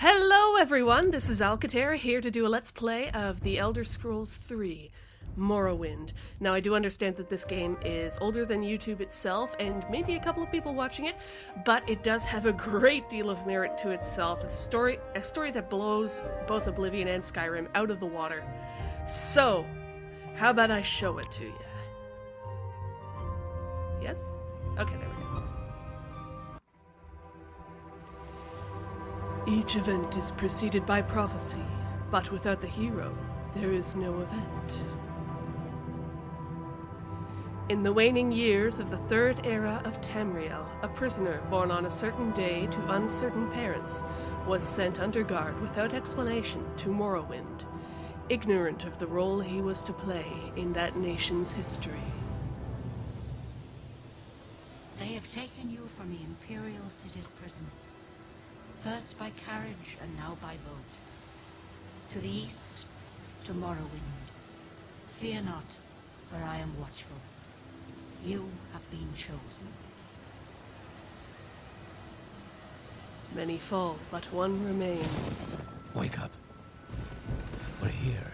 Hello everyone, this is Alcater here to do a Let's Play of The Elder Scrolls 3, Morrowind. Now I do understand that this game is older than YouTube itself, and maybe a couple of people watching it, but it does have a great deal of merit to itself. A story that blows both Oblivion and Skyrim out of the water. So, how about I show it to you? Yes? Okay, there we go. Each event is preceded by prophecy, but without the hero, there is no event. In the waning years of the Third Era of Tamriel, a prisoner born on a certain day to uncertain parents was sent under guard without explanation to Morrowind, ignorant of the role he was to play in that nation's history. They have taken you from the Imperial City's prison. First by carriage and now by boat. To the east, to Morrowind. Fear not, for I am watchful. You have been chosen. Many fall, but one remains. Wake up. We're here.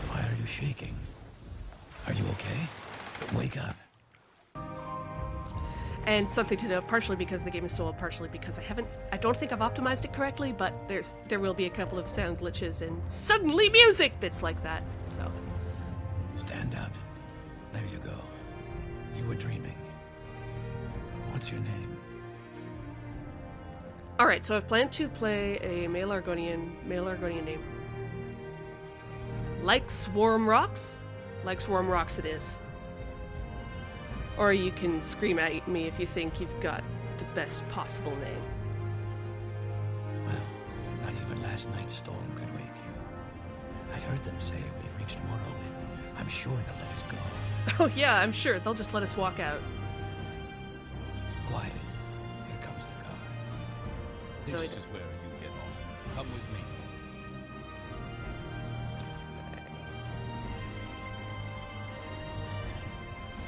Why are you shaking? Are you okay? Wake up. And something to note, partially because the game is so old, partially because I don't think I've optimized it correctly, but there will be a couple of sound glitches and suddenly music bits like that, so. Stand up. There you go. You were dreaming. What's your name? Alright, so I've planned to play a male Argonian name. Like Swarm Rocks? Like Swarm Rocks it is. Or you can scream at me if you think you've got the best possible name. Well, not even last night's storm could wake you. I heard them say we've reached Morrowind. I'm sure they'll let us go. Oh yeah, I'm sure. They'll just let us walk out. Quiet. Here comes the car. This is where you get on. Come with me.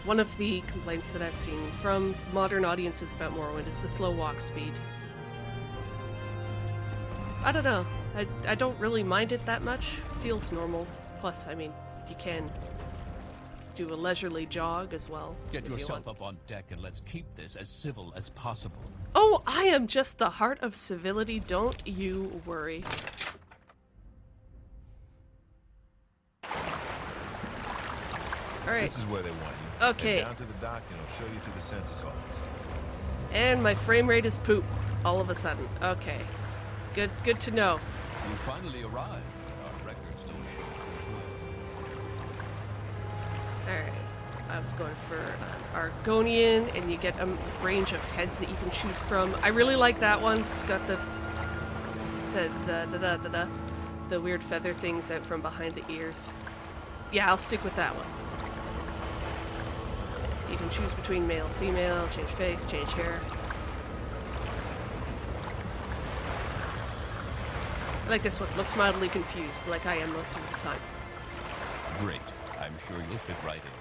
One of the complaints that I've seen from modern audiences about Morrowind is the slow walk speed. I don't know. I don't really mind it that much. Feels normal. Plus, I mean, you can do a leisurely jog as well. Get yourself up on deck and let's keep this as civil as possible. Oh, I am just the heart of civility. Don't you worry. Alright. This is where they want you. Okay. Head down to the dock and I'll show you to the census office. And my frame rate is poop all of a sudden. Okay. Good to know. You finally arrived. Our records don't show you. Alright. I was going for an Argonian, and you get a range of heads that you can choose from. I really like that one. It's got the weird feather things out from behind the ears. Yeah, I'll stick with that one. You can choose between male, female, change face, change hair. I like this one. Looks mildly confused, like I am most of the time. Great. I'm sure you'll fit right in.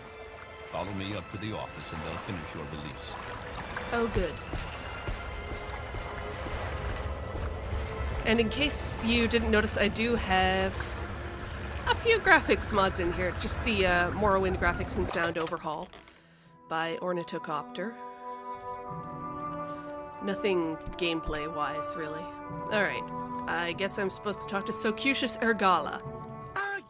Follow me up to the office and they'll finish your release. Oh, good. And in case you didn't notice, I do have a few graphics mods in here. Just the Morrowind graphics and sound overhaul by Ornithocopter. Nothing gameplay-wise, really. Alright, I guess I'm supposed to talk to Socutius Ergala.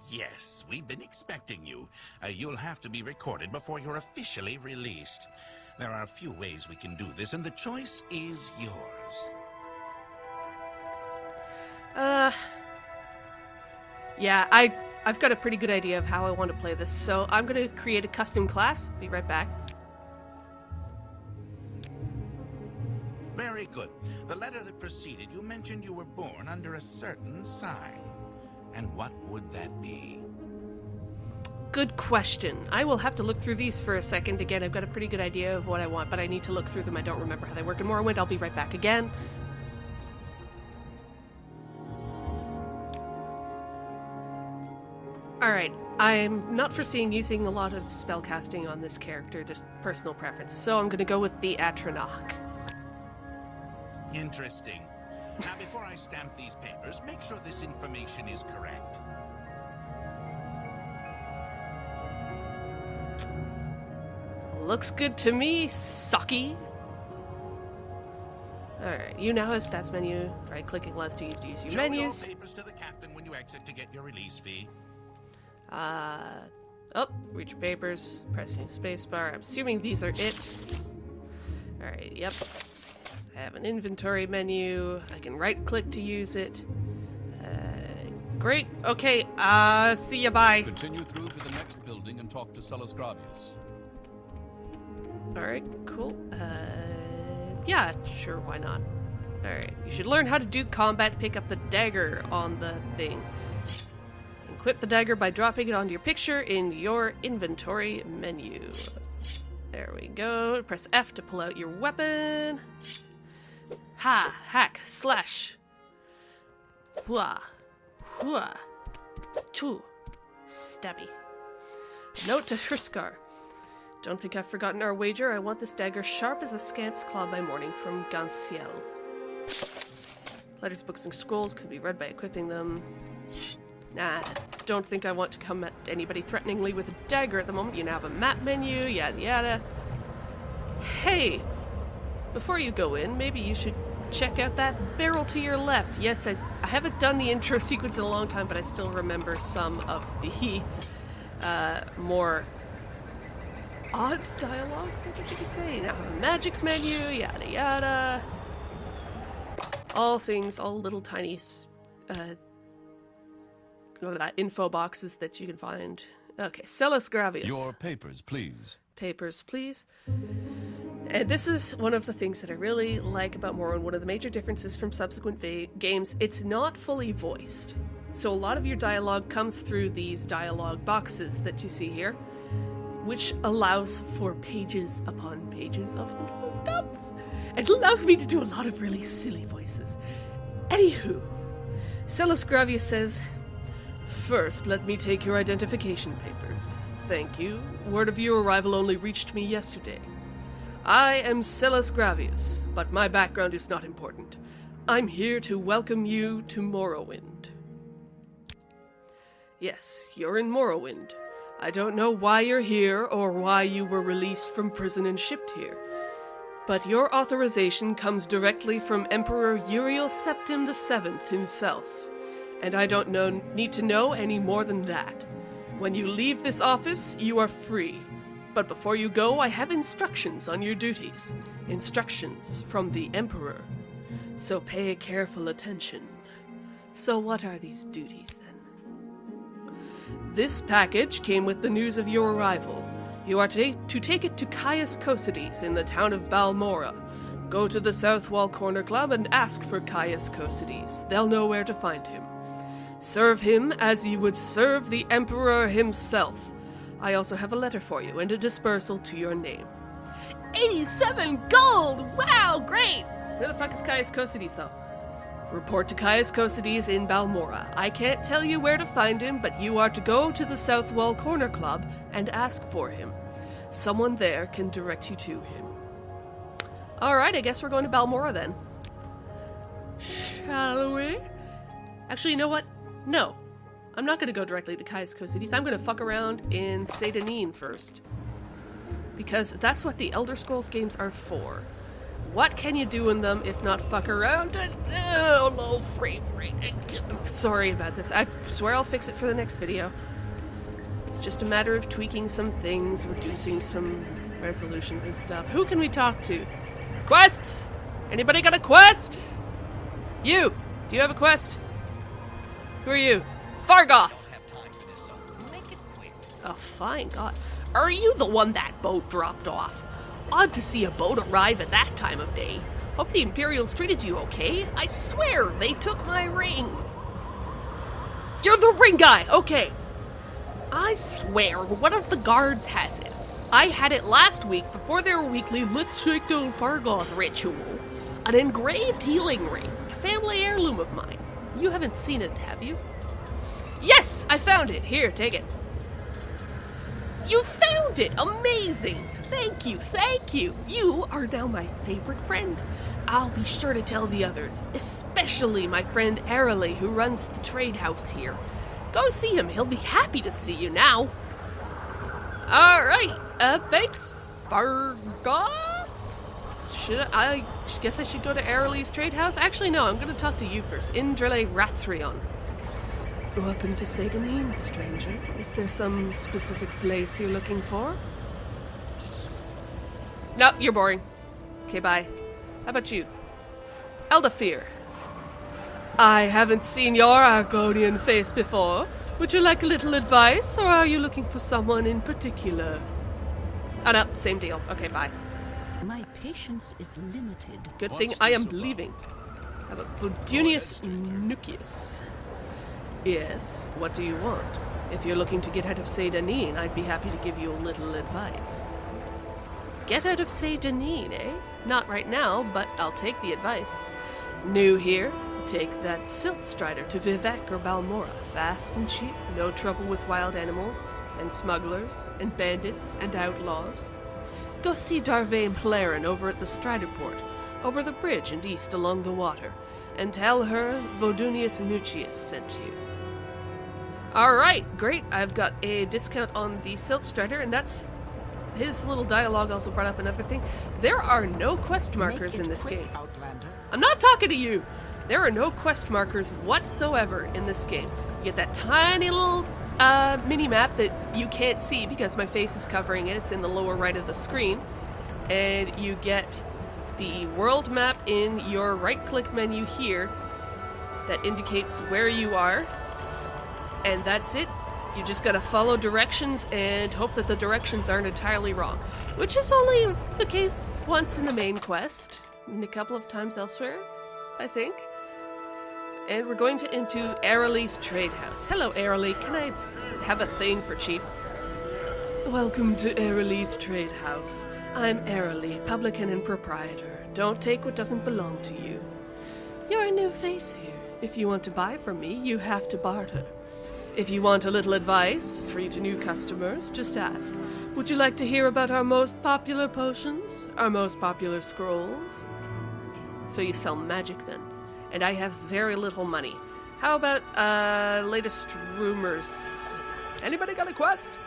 Yes, we've been expecting you. You'll have to be recorded before you're officially released. There are a few ways we can do this, and the choice is yours. Yeah, I've got a pretty good idea of how I want to play this, so I'm going to create a custom class. Be right back. Very good. The letter that preceded you mentioned you were born under a certain sign. And what would that be? Good question. I will have to look through these for a second. Again, I've got a pretty good idea of what I want, but I need to look through them. I don't remember how they work in Morrowind. I'll be right back again. Alright, I'm not foreseeing using a lot of spellcasting on this character, just personal preference, so I'm going to go with the Atronach. Interesting. Now, before I stamp these papers, make sure this information is correct. Looks good to me, sucky. Alright, you now have stats menu. Right-clicking allows you to use your menus. Show your papers to the captain when you exit to get your release fee. Reach your papers, pressing spacebar. I'm assuming these are it. Alright, yep. I have an inventory menu. I can right-click to use it. Great. Okay, see ya, bye. Continue through to the next building and talk to Sellus Gravius. Alright, cool. Yeah, sure, why not? Alright, you should learn how to do combat. Pick up the dagger on the thing. Equip the dagger by dropping it onto your picture in your inventory menu. There we go. Press F to pull out your weapon. Ha! Hack! Slash! Hua! Hua! Two! Stabby. Note to Friskar. Don't think I've forgotten our wager. I want this dagger sharp as a scamp's claw by morning from Gansiel. Letters, books, and scrolls could be read by equipping them. Nah, don't think I want to come at anybody threateningly with a dagger at the moment. You now have a map menu, yada yada. Hey! Before you go in, maybe you should check out that barrel to your left. Yes, I haven't done the intro sequence in a long time, but I still remember some of the more odd dialogues, I guess you could say. Now I have a magic menu, yada yada. All things, all little tiny info boxes that you can find. Okay, Sellus Gravius. Your papers, please. Papers, please. And this is one of the things that I really like about Morrowind. One of the major differences from subsequent games, it's not fully voiced. So a lot of your dialogue comes through these dialogue boxes that you see here, which allows for pages upon pages of info dumps. It allows me to do a lot of really silly voices. Anywho, Sellus Gravius says, "First, let me take your identification papers. Thank you. Word of your arrival only reached me yesterday. I am Sellus Gravius, but my background is not important. I'm here to welcome you to Morrowind." Yes, you're in Morrowind. I don't know why you're here or why you were released from prison and shipped here, but your authorization comes directly from Emperor Uriel Septim VII himself, and I don't need to know any more than that. When you leave this office, you are free, but before you go, I have instructions on your duties. Instructions from the Emperor. So pay careful attention. So what are these duties, then? This package came with the news of your arrival. You are to take it to Caius Cosides in the town of Balmora. Go to the South Wall Corner Club and ask for Caius Cosides. They'll know where to find him. Serve him as you would serve the Emperor himself. I also have a letter for you and a dispersal to your name. 87 gold! Wow, great! Who the fuck is Caius Cosides, though? Report to Caius Cosides in Balmora. I can't tell you where to find him, but you are to go to the South Wall Corner Club and ask for him. Someone there can direct you to him. Alright, I guess we're going to Balmora then. Shall we? Actually, you know what? No. I'm not going to go directly to Caius Cosides. I'm going to fuck around in Seydanine first. Because that's what the Elder Scrolls games are for. What can you do in them if not fuck around at low frame rate? I'm sorry about this. I swear I'll fix it for the next video. It's just a matter of tweaking some things, reducing some resolutions and stuff. Who can we talk to? Quests! Anybody got a quest? You! Do you have a quest? Who are you? Fargoth! Oh, fine, God. Are you the one that boat dropped off? Odd to see a boat arrive at that time of day. Hope the Imperials treated you okay. I swear they took my ring. You're the ring guy! Okay. I swear one of the guards has it. I had it last week before their weekly Let's Shake Down Fargoth ritual. An engraved healing ring. A family heirloom of mine. You haven't seen it, have you? Yes! I found it. Here, take it. You found it! Amazing! Thank you, thank you! You are now my favorite friend. I'll be sure to tell the others, especially my friend Arale, who runs the trade house here. Go see him. He'll be happy to see you now. All right. Thanks, Fargoth. I guess I should go to Arale's trade house? Actually, no. I'm going to talk to you first. Indrele Rathrion. Welcome to Sadanin, stranger. Is there some specific place you're looking for? Nope, you're boring. Okay, bye. How about you? Eldafir. I haven't seen your Argonian face before. Would you like a little advice, or are you looking for someone in particular? Oh no, same deal. Okay, bye. My patience is limited. Good thing I am leaving. How about Vodunius Nucius? Yes, what do you want? If you're looking to get out of Sadanin, I'd be happy to give you a little advice. Get out of Sadanin, eh? Not right now, but I'll take the advice. New here? Take that Silt Strider to Vivek or Balmora. Fast and cheap, no trouble with wild animals, and smugglers, and bandits, and outlaws. Go see Darvain Plaren over at the Strider Port, over the bridge and east along the water, and tell her Vodunius Nucius sent you. Alright, great. I've got a discount on the Silt Strider, and that's... His little dialogue also brought up another thing. There are no quest markers in this game. Outlander. I'm not talking to you! There are no quest markers whatsoever in this game. You get that tiny little mini-map that you can't see because my face is covering it. It's in the lower right of the screen. And you get the world map in your right-click menu here that indicates where you are. And that's it. You just gotta follow directions and hope that the directions aren't entirely wrong. Which is only the case once in the main quest. And a couple of times elsewhere, I think. And we're going into Arale's trade house. Hello, Arale. Can I have a thing for cheap? Welcome to Arale's trade house. I'm Arale, publican and proprietor. Don't take what doesn't belong to you. You're a new face here. If you want to buy from me, you have to barter. If you want a little advice, free to new customers, just ask. Would you like to hear about our most popular potions? Our most popular scrolls? So you sell magic then. And I have very little money. How about, latest rumors? Anybody got a quest?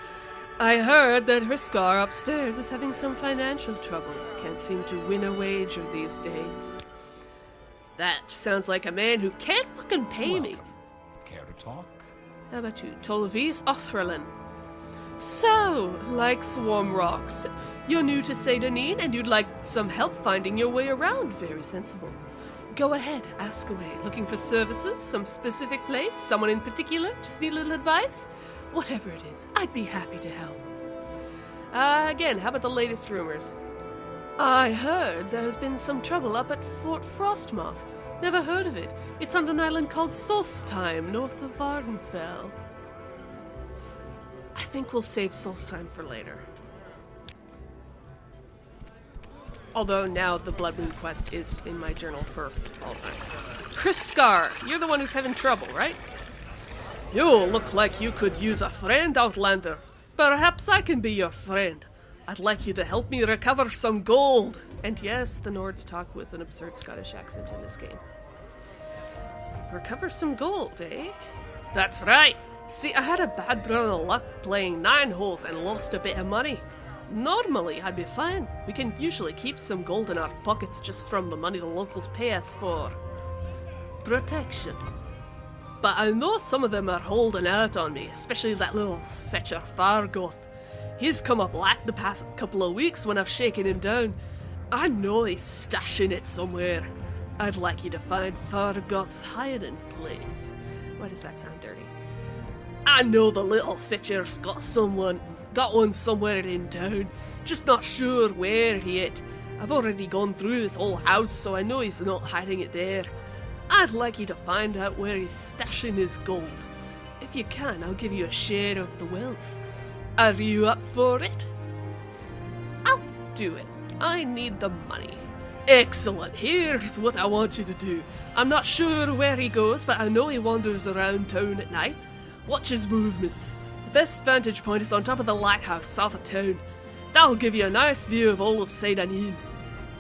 I heard that Hriskar upstairs is having some financial troubles. Can't seem to win a wager these days. That sounds like a man who can't fucking pay me. Care to talk? How about you, Tolvis Othrelin? So, like Swarm Rocks, you're new to Sadanin and you'd like some help finding your way around. Very sensible. Go ahead, ask away. Looking for services, some specific place, someone in particular? Just need a little advice? Whatever it is, I'd be happy to help. Again, how about the latest rumors? I heard there's been some trouble up at Fort Frostmoth. Never heard of it. It's on an island called Solstheim, north of Vardenfell. I think we'll save Solstheim for later. Although now the Blood Moon quest is in my journal for all time. Hriskar, you're the one who's having trouble, right? You look like you could use a friend, Outlander. Perhaps I can be your friend. I'd like you to help me recover some gold. And yes, the Nords talk with an absurd Scottish accent in this game. Recover some gold, eh? That's right. See, I had a bad run of luck playing 9 holes and lost a bit of money. Normally, I'd be fine. We can usually keep some gold in our pockets just from the money the locals pay us for protection. But I know some of them are holding out on me, especially that little fetcher Fargoth. He's come up black the past couple of weeks when I've shaken him down. I know he's stashing it somewhere. I'd like you to find Fargoth's hiding place. Why does that sound dirty? I know the little fetcher's got one somewhere in town. Just not sure where yet. I've already gone through his whole house, so I know he's not hiding it there. I'd like you to find out where he's stashing his gold. If you can, I'll give you a share of the wealth. Are you up for it? I'll do it. I need the money. Excellent. Here's what I want you to do. I'm not sure where he goes, but I know he wanders around town at night. Watch his movements. The best vantage point is on top of the lighthouse south of town. That'll give you a nice view of all of Sadanin.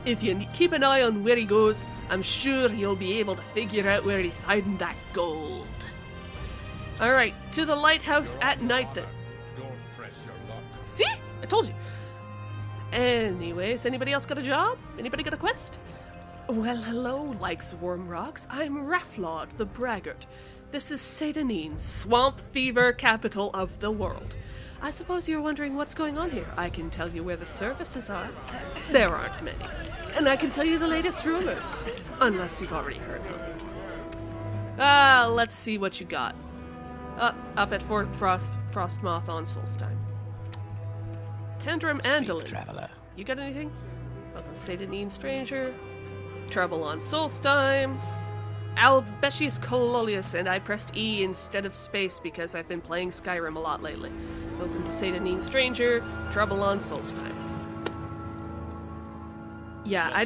If you keep an eye on where he goes, I'm sure you'll be able to figure out where he's hiding that gold. Alright, to the lighthouse at night then. Don't press your luck. See? I told you. Anyways, anybody else got a job? Anybody got a quest? Well, hello, like Swarm Rocks. I'm Rafflaud the Braggart. This is Satanin's swamp fever capital of the world. I suppose you're wondering what's going on here. I can tell you where the services are. There aren't many. And I can tell you the latest rumors. Unless you've already heard them. Let's see what you got. Up at Fort Frostmoth on Solstheim. Tendrum Andalin. Traveler. You got anything? Welcome to Satanin Stranger. Trouble on Solstheim. Albecius Cololius, and I pressed E instead of space because I've been playing Skyrim a lot lately. Welcome to Satanin Stranger. Trouble on Solstheim. Yeah,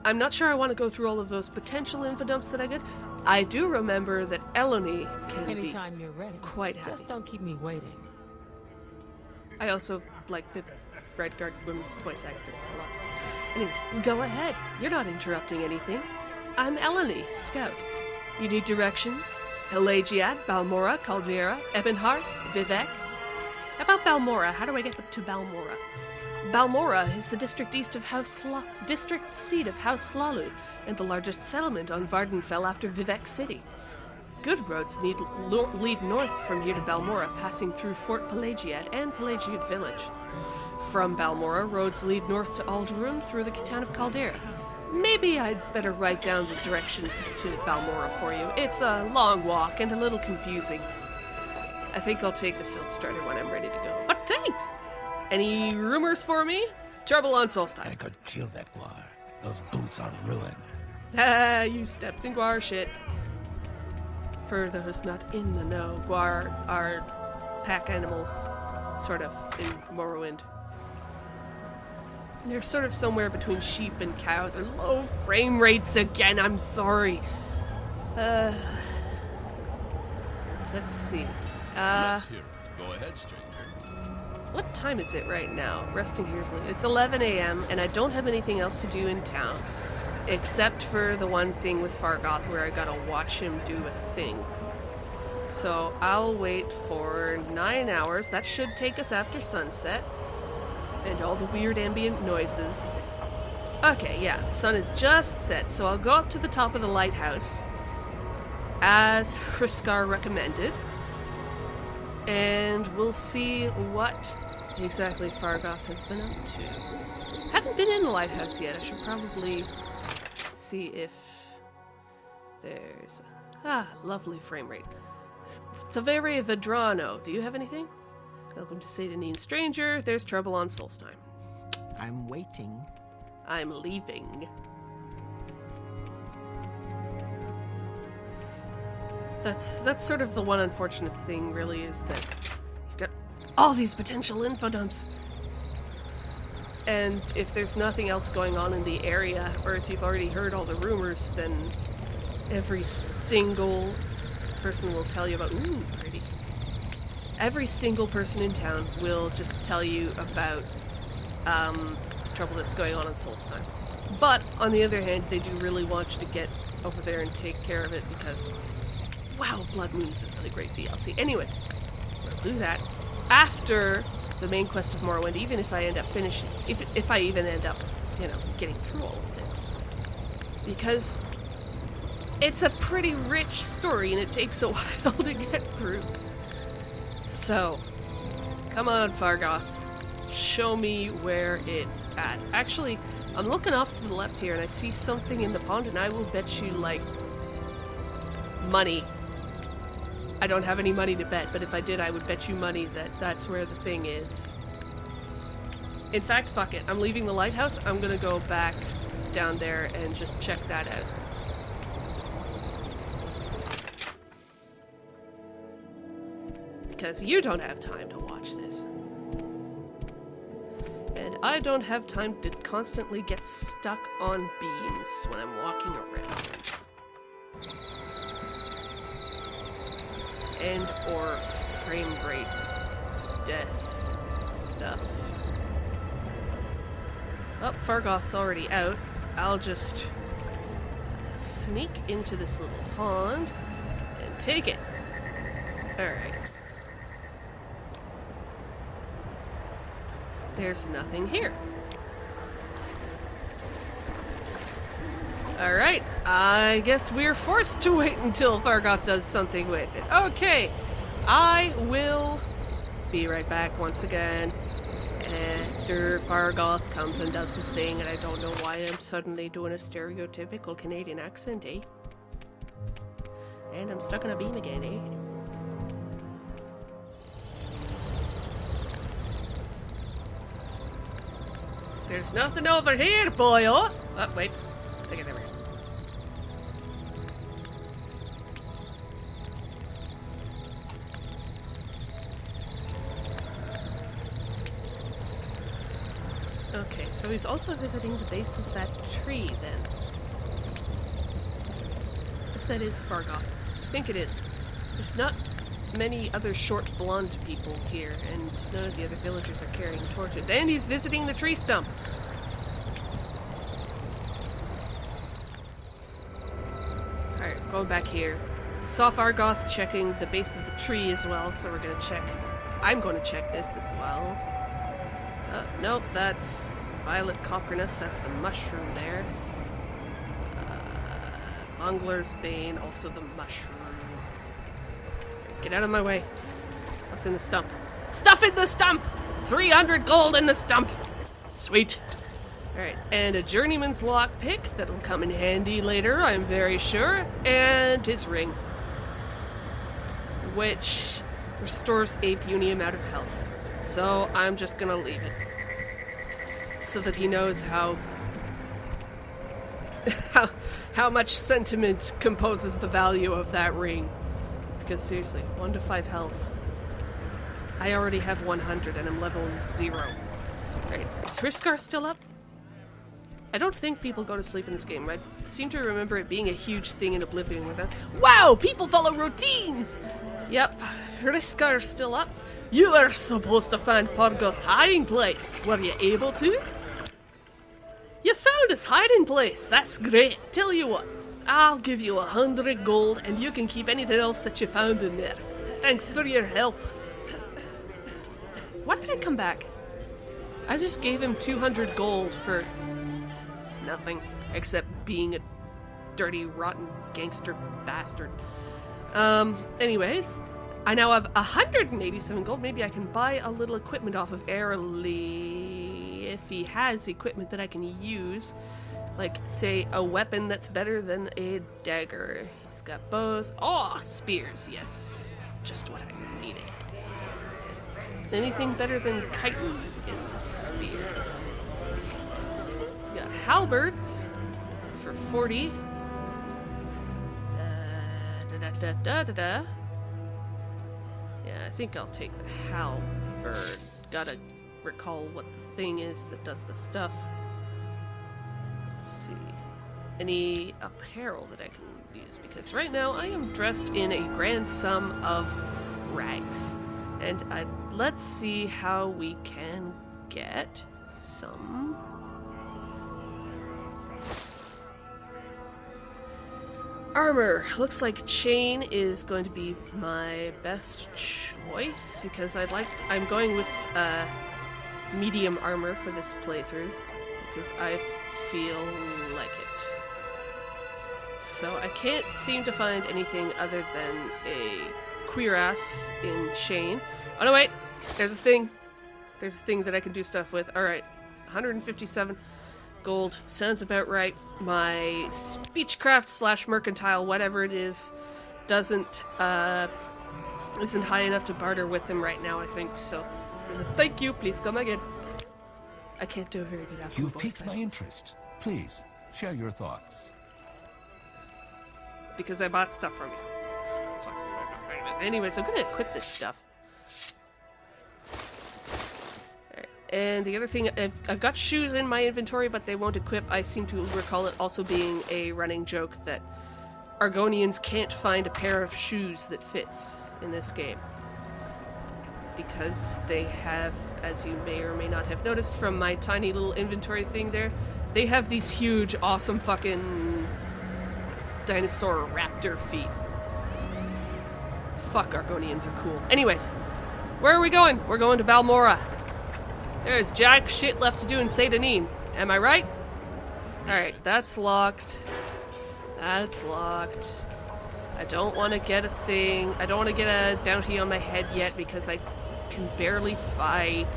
I'm not sure I want to go through all of those potential infodumps that I get. I do remember that EUnity can Anytime you're ready. quite heavy. Just don't keep me waiting. I also like the Redguard women's voice actor a lot. Anyways, go ahead. You're not interrupting anything. I'm EUnity, Scout. You need directions? Pelagiad, Balmora, Caldera, Ebonheart, Vivek. How about Balmora? How do I get to Balmora? Balmora is the district seat of House Lalu, and the largest settlement on Vardenfell after Vivek City. Good roads lead north from here to Balmora, passing through Fort Pelagiad and Pelagiad Village. From Balmora, roads lead north to Alderun through the town of Caldera. Maybe I'd better write down the directions to Balmora for you. It's a long walk and a little confusing. I think I'll take the Silt Starter when I'm ready to go. But thanks! Any rumors for me? Trouble on Solstheim. I could kill that Guar. Those boots are ruined. Ah, you stepped in Guar shit. For those not in the know, Guar are pack animals, sort of, in Morrowind. They're sort of somewhere between sheep and cows, and low frame rates again, I'm sorry. Let's see. Let's hear it. Go ahead, stranger. What time is it right now? Resting here's it's 11 a.m. and I don't have anything else to do in town. Except for the one thing with Fargoth where I gotta watch him do a thing. So I'll wait for 9 hours. That should take us after sunset. And all the weird ambient noises. Okay, yeah, the sun is just set, so I'll go up to the top of the lighthouse, as Hriskar recommended, and we'll see what exactly Fargoth has been up to. Haven't been in the lighthouse yet. I should probably see if there's... lovely frame rate. Thavaria Vedrano, do you have anything? Welcome to Satanin Stranger. There's trouble on Solstheim. I'm waiting. I'm leaving. That's sort of the one unfortunate thing, really, is that you've got all these potential info dumps. And if there's nothing else going on in the area, or if you've already heard all the rumors, then every single person will tell you about, ooh, pretty. Every single person in town will just tell you about trouble that's going on Solstheim. But, on the other hand, they do really want you to get over there and take care of it because, wow, Blood Moon is a really great DLC. Anyways, we'll do that after the main quest of Morrowind, even if I end up finishing, if I even end up, getting through all of this. Because it's a pretty rich story and it takes a while to get through. So, come on, Fargoth. Show me where it's at. Actually, I'm looking off to the left here and I see something in the pond and I will bet you, money. I don't have any money to bet, but if I did, I would bet you money that that's where the thing is. In fact, fuck it. I'm leaving the lighthouse. I'm gonna go back down there and just check that out. Because you don't have time to watch this. And I don't have time to constantly get stuck on beams when I'm walking around. And or frame rate death stuff. Oh, Fargoth's already out. I'll just sneak into this little pond and take it. Alright. There's nothing here. Alright, I guess we're forced to wait until Fargoth does something with it. Okay, I will be right back once again after Fargoth comes and does his thing, and I don't know why I'm suddenly doing a stereotypical Canadian accent, eh? And I'm stuck on a beam again, eh? There's nothing over here, boyo! Oh, wait. Okay, there we go. Okay, so he's also visiting the base of that tree, then. If that is Fargoth. I think it is. There's not many other short blonde people here, and none of the other villagers are carrying torches. And he's visiting the tree stump! Alright, going back here. Saw Fargoth checking the base of the tree as well, so we're gonna check. I'm gonna check this as well. Nope, that's violet copperness, that's the mushroom there. Mongler's Bane, also the mushroom. Get out of my way. What's in the stump? Stuff in the stump! 300 gold in the stump! Sweet. Alright, and a journeyman's lockpick that'll come in handy later, I'm very sure. And his ring, which restores a puny amount of health. So I'm just gonna leave it. So that he knows how much sentiment composes the value of that ring. Because seriously, 1 to 5 health. I already have 100 and I'm level 0. Right, is Hriscar still up? I don't think people go to sleep in this game. I seem to remember it being a huge thing in Oblivion with that. Wow, people follow routines! Yep, Hriscar's still up. You were supposed to find Fargoth's hiding place. Were you able to? You found his hiding place. That's great. Tell you what, I'll give you 100 gold and you can keep anything else that you found in there. Thanks for your help. Why did I come back? I just gave him 200 gold for nothing, except being a dirty, rotten gangster bastard. Anyways, I now have 187 gold. Maybe I can buy a little equipment off of Airly if he has equipment that I can use. Like, say, a weapon that's better than a dagger. He's got bows. Oh, spears, yes. Just what I needed. Anything better than chitin in the spears. We got halberds for 40. Yeah, I think I'll take the halberd. Gotta recall what the thing is that does the stuff. Let's see. Any apparel that I can use, because right now I am dressed in a grand sum of rags. And let's see how we can get some armor. Looks like chain is going to be my best choice because I'm going with medium armor for this playthrough because I feel like it. So I can't seem to find anything other than a cuirass in chain. Oh no, wait! There's a thing. There's a thing that I can do stuff with. Alright, 157 gold. Sounds about right. My speechcraft / mercantile, whatever it is, isn't high enough to barter with him right now, I think. So, thank you. Please come again. I can't do a very good accent. You've piqued my interest. Please, share your thoughts. Because I bought stuff from you. Anyways, I'm gonna equip this stuff. Right. And the other thing, I've got shoes in my inventory, but they won't equip. I seem to recall it also being a running joke that Argonians can't find a pair of shoes that fits in this game. because they have, as you may or may not have noticed from my tiny little inventory thing there, they have these huge, awesome fucking dinosaur raptor feet. Fuck, Argonians are cool. Anyways, where are we going? We're going to Balmora. There's jack shit left to do in Saint Denis. Am I right? Alright, that's locked. That's locked. I don't want to get a thing. I don't want to get a bounty on my head yet because I can barely fight.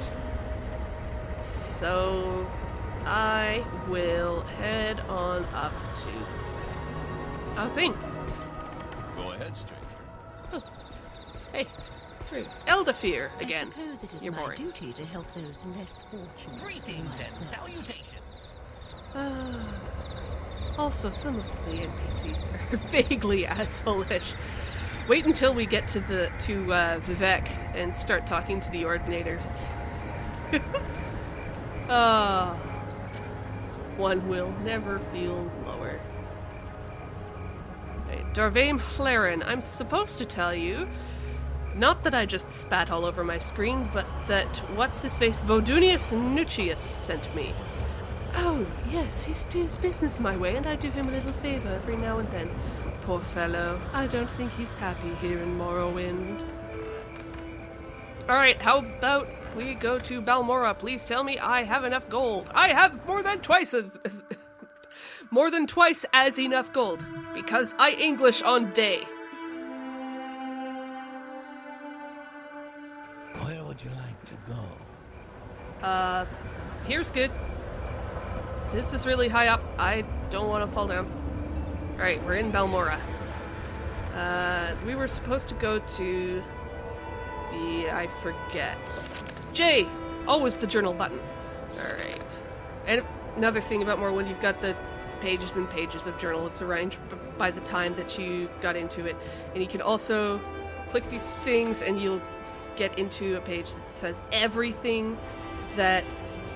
So I will head on up to a thing. Go ahead, stranger. Oh. Hey, Eldafir again. I suppose it is You're my boring. duty to help those less fortunate. Greetings and myself. salutations. Also, some of the NPCs are vaguely asshole-ish. Wait until we get to Vivek and start talking to the Ordinators. One will never feel lower. Okay, Darvaim Hlaren, I'm supposed to tell you, not that I just spat all over my screen, but that what's-his-face Vodunius Nucius sent me. Oh, yes, he steers business my way, and I do him a little favor every now and then. Poor fellow. I don't think he's happy here in Morrowind. Alright, how about we go to Balmora? Please tell me I have enough gold. I have more than twice as enough gold, because I English on day. Where would you like to go? Here's good. This is really high up. I don't want to fall down. Alright, we're in Balmora. We were supposed to go to I forget. J! Always the journal button. Alright. And another thing about Morrowind, you've got the pages and pages of journal. It's arranged by the time that you got into it. And you can also click these things and you'll get into a page that says everything that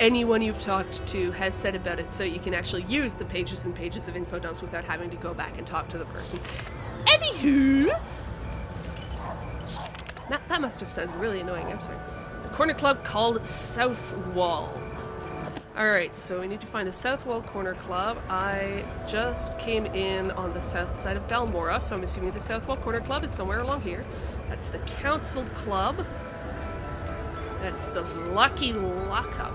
anyone you've talked to has said about it, so you can actually use the pages and pages of info dumps without having to go back and talk to the person. Anywho, that must have sounded really annoying. I'm sorry. The corner club called South Wall. Alright, so we need to find the South Wall Corner Club. I just came in on the south side of Balmora, so I'm assuming the South Wall Corner Club is somewhere along here. That's the Council Club. That's the Lucky Lockup.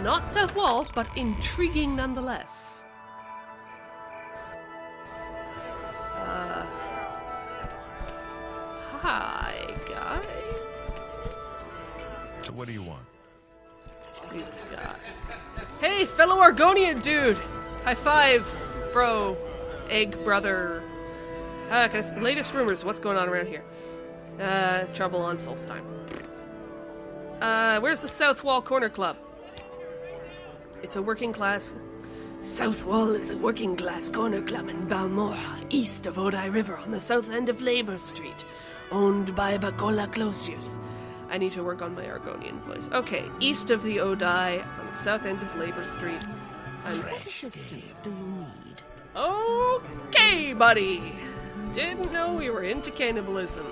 Not South Wall, but intriguing nonetheless. Hi, guys. So what do you want? We've got... Hey, fellow Argonian dude! High five, bro. Egg brother. Latest rumors, what's going on around here? Trouble on Solstein. Where's the South Wall Corner Club? It's a working class... South Wall is a working class corner club in Balmora, east of Odai River on the south end of Labour Street, owned by Bacola Closius. I need to work on my Argonian voice. Okay, east of the Odai, on the south end of Labour Street. What assistance do you need? Okay, buddy! Didn't know we were into cannibalism.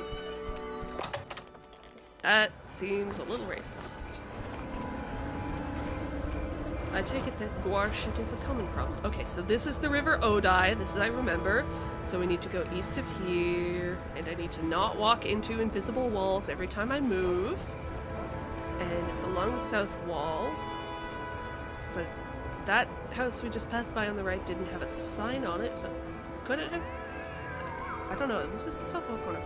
That seems a little racist. I take it that guar shit is a common problem. Okay, so this is the River Odai. This is, I remember. So we need to go east of here. And I need to not walk into invisible walls every time I move. And it's along the south wall. But that house we just passed by on the right didn't have a sign on it. So could it have? I don't know. Was this the south wall corner?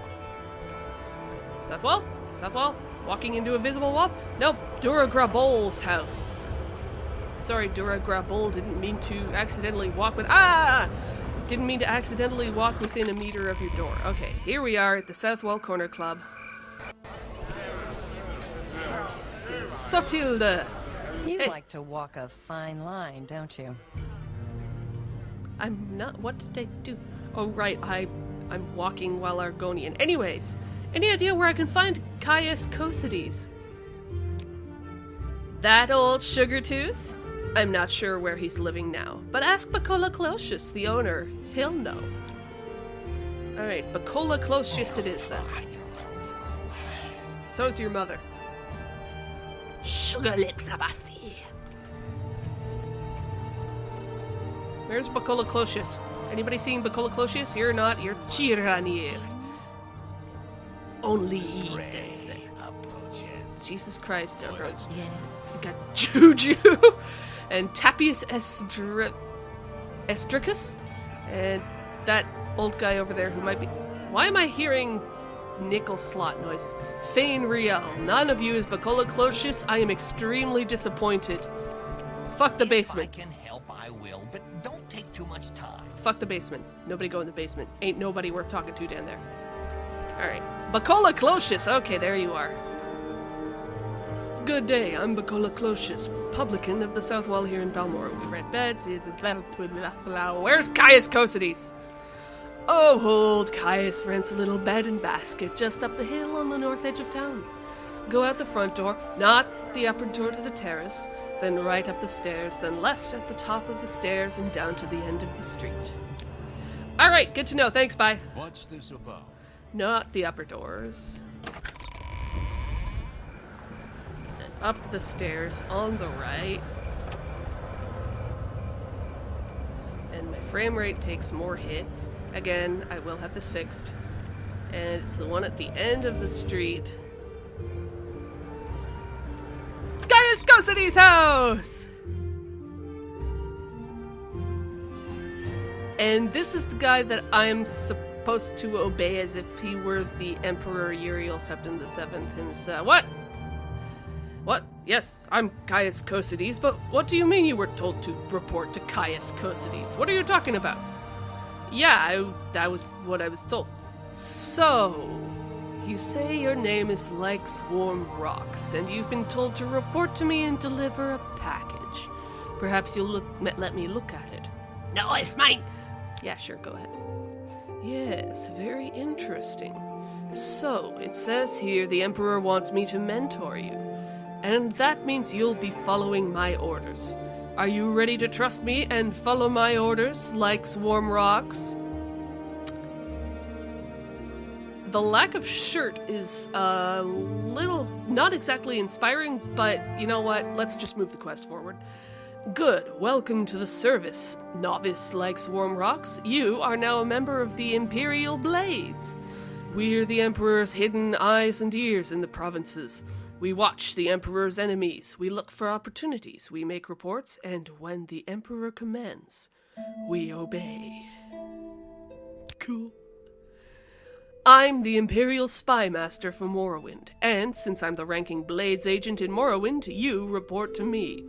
South wall? South wall? Walking into invisible walls? Nope. Dura Grabol's house. Sorry, Dura Grabol, didn't mean to accidentally walk with... Didn't mean to accidentally walk within a meter of your door. Okay, here we are at the South Wall Corner Club. Sotilda! You Hey. like to walk a fine line, don't you? I'm not... What did I do? Oh, right, I'm walking while Argonian. Anyways, any idea where I can find Caius Cosides? That old sugar tooth? I'm not sure where he's living now, but ask Bacola Closius, the owner. He'll know. Alright, Bacola Closius it is then. so's your mother. Sugar lips abasi. Where's Bacola Closius? Anybody seen Bacola Closius? You're not. You're Chiranir. Only he stands there. Jesus Christ, Yes. we got Juju and Tapius Estricus and that old guy over there who might be... Why am I hearing nickel slot noises? Fane Riel. None of you is Bacola Closius. I am extremely disappointed. Fuck the basement. If I can help, I will, but don't take too much time. Fuck the basement. Nobody go in the basement. Ain't nobody worth talking to down there. Alright. Bacola Closius. Okay, there you are. Good day, I'm Bacola Closius, publican of the South Wall here in Balmora. We rent beds. Where's Caius Cosides? Oh, old Caius rents a little bed and basket just up the hill on the north edge of town. Go out the front door, not the upper door to the terrace, then right up the stairs, then left at the top of the stairs and down to the end of the street. Alright, good to know. Thanks, bye. What's this about? Not the upper doors. Up the stairs on the right. And my frame rate takes more hits. Again, I will have this fixed. And it's the one at the end of the street. Caius Cosides' house! And this is the guy that I'm supposed to obey as if he were the Emperor Uriel Septim VII himself. What? What? Yes, I'm Caius Cosides, but what do you mean you were told to report to Caius Cosides? What are you talking about? Yeah, that was what I was told. So, you say your name is like Swarm Rocks, and you've been told to report to me and deliver a package. Perhaps you'll let me look at it. No, it's mine! Yeah, sure, go ahead. Yes, very interesting. So, it says here the Emperor wants me to mentor you. And that means you'll be following my orders. Are you ready to trust me and follow my orders like Swarm Rocks? The lack of shirt is a little not exactly inspiring, but you know what? Let's just move the quest forward. Good. Welcome to the service, novice like Swarm Rocks. You are now a member of the Imperial Blades. We're the Emperor's hidden eyes and ears in the provinces. We watch the Emperor's enemies, we look for opportunities, we make reports, and when the Emperor commands, we obey. Cool. I'm the Imperial Spy Master for Morrowind, and since I'm the ranking Blades agent in Morrowind, you report to me.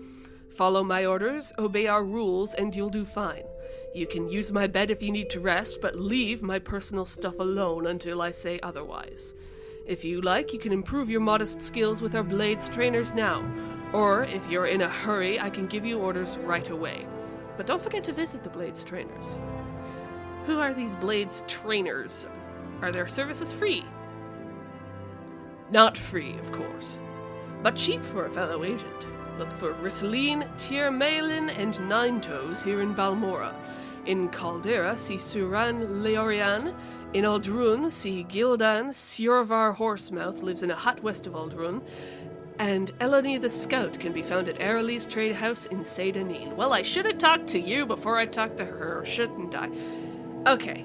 Follow my orders, obey our rules, and you'll do fine. You can use my bed if you need to rest, but leave my personal stuff alone until I say otherwise. If you like, you can improve your modest skills with our Blades trainers now. Or, if you're in a hurry, I can give you orders right away. But don't forget to visit the Blades trainers. Who are these Blades trainers? Are their services free? Not free, of course. But cheap for a fellow agent. Look for Rithleen, Tiermalin, and Nine Toes here in Balmora. In Caldera, see Suran Leorian. In Aldrun, see Gildan. Sjorvar Horsemouth lives in a hut west of Aldrun. And Eleni the Scout can be found at Aralee's Trade House in Seydanin. Well, I should have talked to you before I talked to her, shouldn't I? Okay.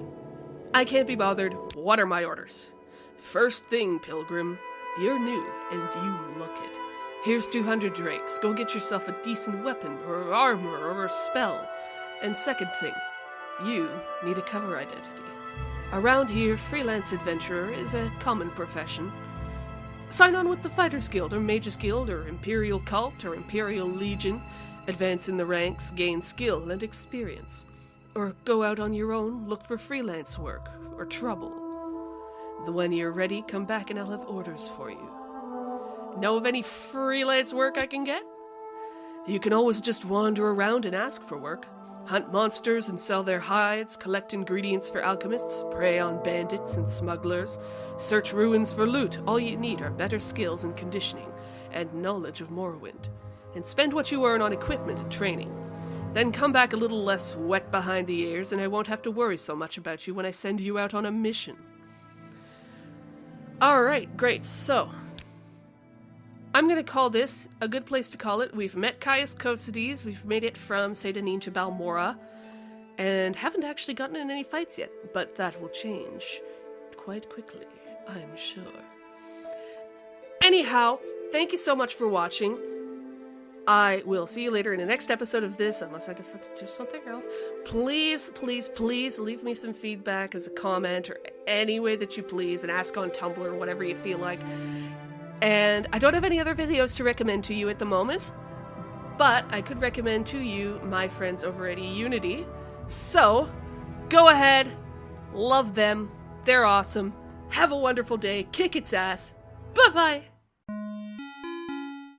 I can't be bothered. What are my orders? First thing, Pilgrim. You're new, and you look it. Here's 200 drakes. Go get yourself a decent weapon, or armor, or a spell. And second thing, you need a cover identity. Around here, freelance adventurer is a common profession. Sign on with the Fighters Guild, or Mages Guild, or Imperial Cult, or Imperial Legion. Advance in the ranks, gain skill and experience. Or go out on your own, look for freelance work, or trouble. When you're ready, come back and I'll have orders for you. Know of any freelance work I can get? You can always just wander around and ask for work. Hunt monsters and sell their hides, collect ingredients for alchemists, prey on bandits and smugglers, search ruins for loot. All you need are better skills and conditioning, and knowledge of Morrowind. And spend what you earn on equipment and training. Then come back a little less wet behind the ears, and I won't have to worry so much about you when I send you out on a mission. Alright, great, so, I'm going to call this a good place to call it. We've met Caius Cosides, we've made it from Seydanin to Balmora, and haven't actually gotten in any fights yet, but that will change quite quickly, I'm sure. Anyhow, thank you so much for watching. I will see you later in the next episode of this, unless I decide to do something else. Please, please, please leave me some feedback as a comment or any way that you please, and ask on Tumblr or whatever you feel like. And I don't have any other videos to recommend to you at the moment, but I could recommend to you my friends over at EUnity. So, go ahead, love them, they're awesome, have a wonderful day, kick its ass, bye-bye!